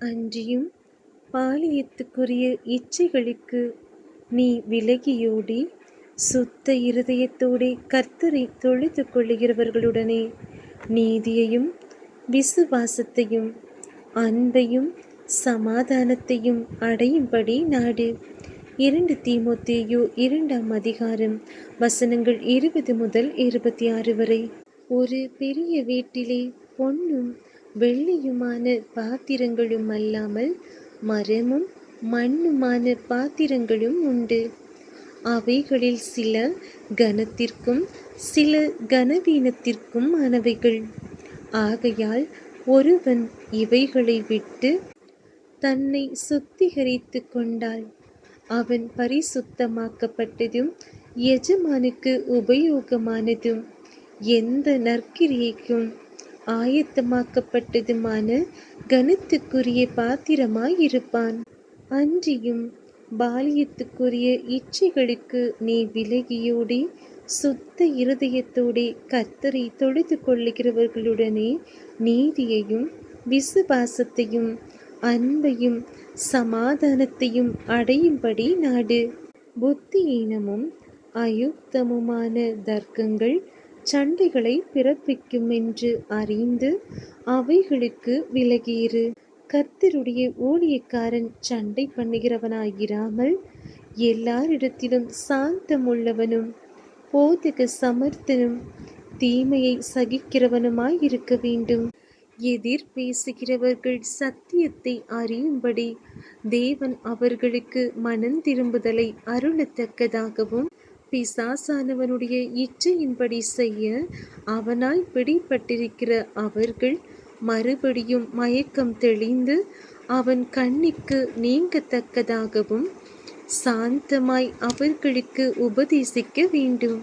அன்றியும் பாலியத்துக்குரிய இச்சைகளுக்கு நீ விலகியோடி சுத்த இருதயத்தோடே கர்த்தரை தொழுது கொள்ளுகிறவர்களுடனே நீதியையும் விசுவாசத்தையும் அன்பையும் சமாதானத்தையும் அடையும்படி நாடு. 2 தீமோத்தேயு 2ஆம் அதிகாரம் வசனங்கள் 20 முதல் 26 வரை. ஒரு பெரிய வீட்டிலே பொன்னும் வெள்ளியுமான பாத்திரங்களும் அல்லாமல் மரமும் மண்ணுமான பாத்திரங்களும் உண்டு. அவைகளில் சில கனத்திற்கும் சில கனவீனத்திற்கும் ஆனவைகள். ஆகையால் ஒருவன் இவைகளை விட்டு தன்னை சுத்திகரித்து கொண்டால் அவன் பரிசுத்தமாக்கப்பட்டதும் எஜமானுக்கு உபயோகமானதும் எந்த நற்கிரியைக்கும் ஆயத்தமாக்கப்பட்டதுமான கனத்துக்குரிய பாத்திரமாயிருப்பான். அன்றியும் பாலியத்துக்குரிய இச்சைகளுக்கு நீ விலகியோடி சுத்த இருதயத்தோடே கர்த்தரை தொழுது கொள்ளுகிறவர்களுடனே நீதியையும் விசுவாசத்தையும் அன்பையும் சமாதானத்தையும் அடையும்படி நாடு. புத்தியீனமும் அயுக்தமுமான தர்க்கங்கள் சண்டைகளை பிறப்பிக்கும் என்று அறிந்து அவைகளுக்கு விலகியிரு. கர்த்தருடைய ஊழியக்காரன் சண்டை பண்ணுகிறவனாயிராமல் எல்லாரிடத்திலும் சாந்தமுள்ளவனும் போதக சமர்த்தனும் தீமையை சகிக்கிறவனுமாயிருக்க வேண்டும். எதிர் பேசுகிறவர்கள் சத்தியத்தை அறியும்படி தேவன் அவர்களுக்கு மனந்திரும்புதலை அருளத்தக்கதாகவும் பிசாசானவனுடைய இச்சையின்படி செய்ய அவனால் பிடிபட்டிருக்கிற அவர்கள் மறுபடியும் மயக்கம் தெளிந்து அவன் கண்ணிக்கு நீங்கத்தக்கதாகவும் சாந்தமாய் அவர்களுக்கு உபதேசிக்க வேண்டும்.